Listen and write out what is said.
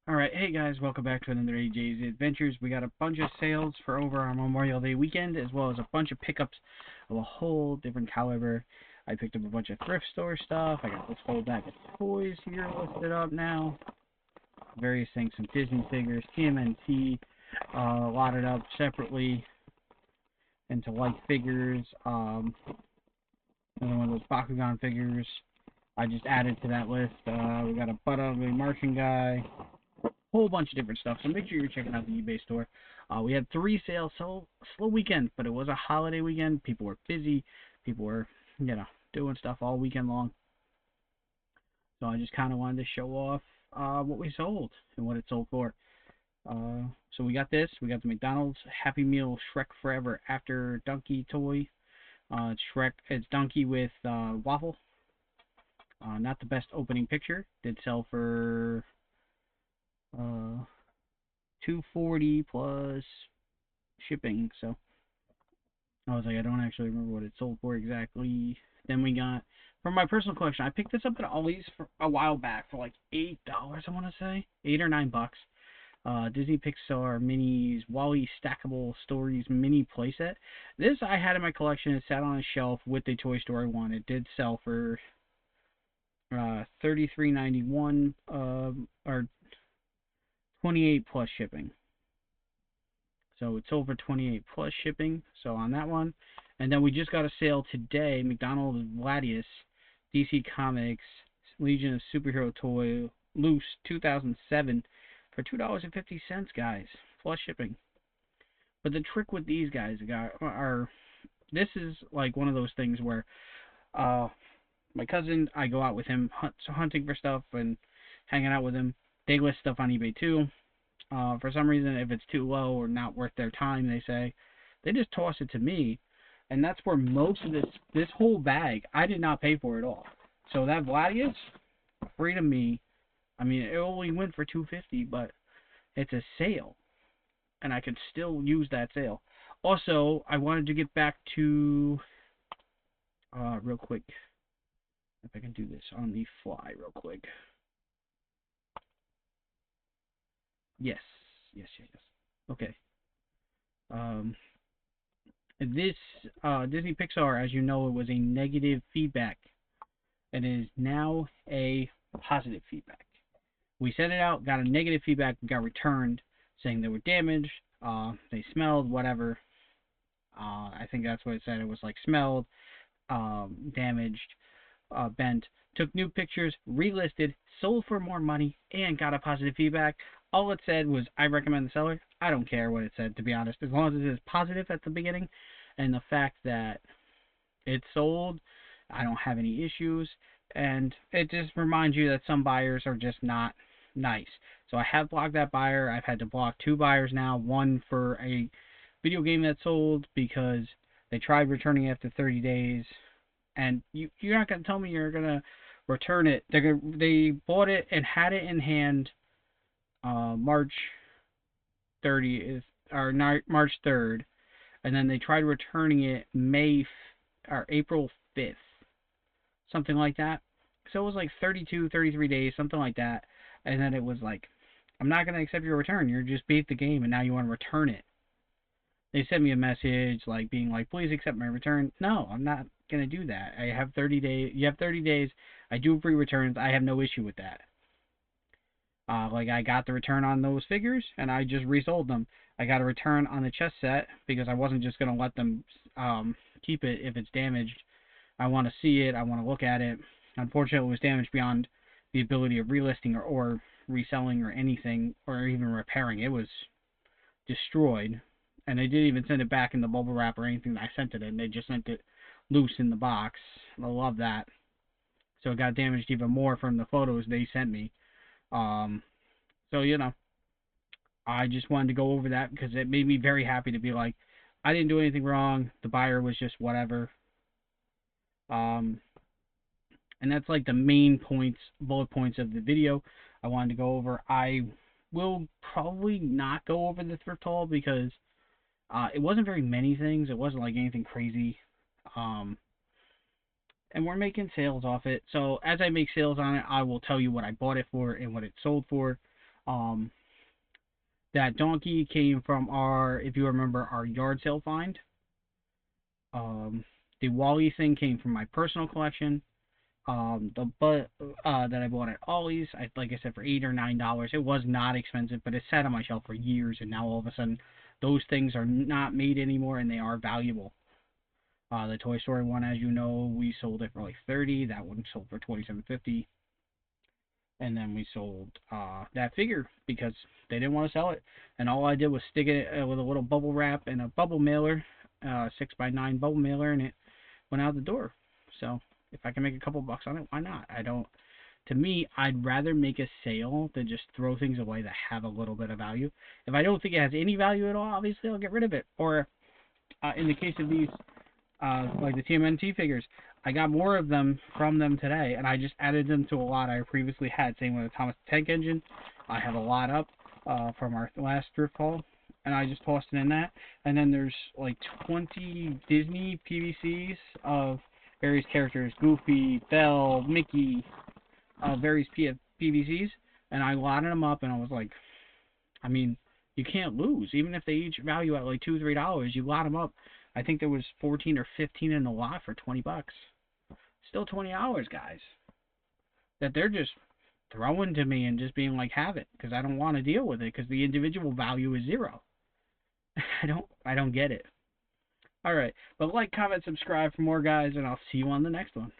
Alright, hey guys, welcome back to another AJ's Adventures. We got a bunch of sales for over our Memorial Day weekend, as well as a bunch of pickups of a whole different caliber. I picked up a bunch of thrift store stuff. I got this whole bag of toys here listed up now. Various things, some Disney figures, TMNT, lotted up separately into like figures. Another one of those Bakugan figures I just added to that list. We got a Butt Ugly Martian guy, whole bunch of different stuff. So make sure you're checking out the eBay store. We had 3 sales, so slow weekend, but it was a holiday weekend. People were busy. People were, doing stuff all weekend long. So I just kind of wanted to show off what we sold and what it sold for. So we got this. We got the McDonald's Happy Meal Shrek Forever After Donkey toy. It's Shrek. It's Donkey with waffle. Not the best opening picture. Did sell for $240 plus shipping. So I was like, I don't actually remember what it sold for exactly. Then we got, from my personal collection, I picked this up at Ollie's for a while back for like $8, I want to say, $8 or $9. Disney Pixar Minis Wall-E Stackable Stories Mini Playset. This I had in my collection. It sat on a shelf with the Toy Story one. It did sell for $33.91 or 28 plus shipping. So it's over 28 plus shipping. So on that one, and then we just got a sale today. McDonald's Gladius DC Comics Legion of Superhero toy loose 2007 for $2.50, guys, plus shipping. But the trick with these guys are this is like one of those things where my cousin, I go out with him hunting for stuff and hanging out with him. They list stuff on eBay too. For some reason, if it's too low or not worth their time, they say, they just toss it to me, and that's where most of this whole bag, I did not pay for it all. So that Gladius, free to me. I mean, it only went for $2.50, but it's a sale, and I could still use that sale. Also, I wanted to get back to real quick, if I can do this on the fly real quick. Yes. Okay. This Disney Pixar, as you know, it was a negative feedback, and it is now a positive feedback. We sent it out, got a negative feedback, got returned saying they were damaged, they smelled, whatever. I think that's what it said. It was like smelled, damaged, bent. Took new pictures, relisted, sold for more money, and got a positive feedback. All it said was, I recommend the seller. I don't care what it said, to be honest. As long as it is positive at the beginning, and the fact that it sold, I don't have any issues. And it just reminds you that some buyers are just not nice. So I have blocked that buyer. I've had to block 2 buyers now. One for a video game that sold because they tried returning after 30 days. And you're not going to tell me you're going to return it. They bought it and had it in hand March 30th or March 3rd, and then they tried returning it April 5th, something like that. So it was like 32, 33 days, something like that. And then it was like, I'm not going to accept your return. You just beat the game, and now you want to return it. They sent me a message like being like, please accept my return. No, I'm not going to do that. I have 30 days. You have 30 days. I do free returns. I have no issue with that. Like I got the return on those figures, and I just resold them. I got a return on the chess set because I wasn't just going to let them keep it if it's damaged. I want to see it. I want to look at it. Unfortunately, it was damaged beyond the ability of relisting or reselling or anything, or even repairing. It was destroyed, and they didn't even send it back in the bubble wrap or anything that I sent it in. They just sent it loose in the box. I love that. So it got damaged even more from the photos they sent me. So, I just wanted to go over that because it made me very happy to be like, I didn't do anything wrong. The buyer was just whatever. And that's like the main bullet points of the video I wanted to go over. I will probably not go over the thrift haul because it wasn't very many things. It wasn't like anything crazy. And we're making sales off it. So as I make sales on it, I will tell you what I bought it for and what it sold for. Um, that donkey came from our, if you remember, our yard sale find. The Wally thing came from my personal collection. The butt that I bought at Ollie's, like I said, for $8 or $9. It was not expensive, but it sat on my shelf for years, and now all of a sudden, those things are not made anymore, and they are valuable. The Toy Story one, as you know, we sold it for like 30. That one sold for 27.50, and then we sold that figure because they didn't want to sell it, and all I did was stick it with a little bubble wrap and a bubble mailer, 6x9 bubble mailer, and it went out the door. So if I can make a couple bucks on it, why not? I don't. To me, I'd rather make a sale than just throw things away that have a little bit of value. If I don't think it has any value at all, obviously I'll get rid of it. Or in the case of these, like the TMNT figures, I got more of them from them today, and I just added them to a lot I previously had. Same with the Thomas the Tank Engine. I have a lot up from our last thrift haul, and I just tossed it in that. And then there's like 20 Disney PVCs of various characters: Goofy, Belle, Mickey, various PVCs, and I lotted them up, and I was like, I mean, you can't lose. Even if they each value at like $2 or $3, you lot them up. I think there was 14 or 15 in the lot for $20. Still $20, guys. That they're just throwing to me and just being like, have it, because I don't want to deal with it, because the individual value is zero. I don't get it. All right, but like, comment, subscribe for more, guys, and I'll see you on the next one.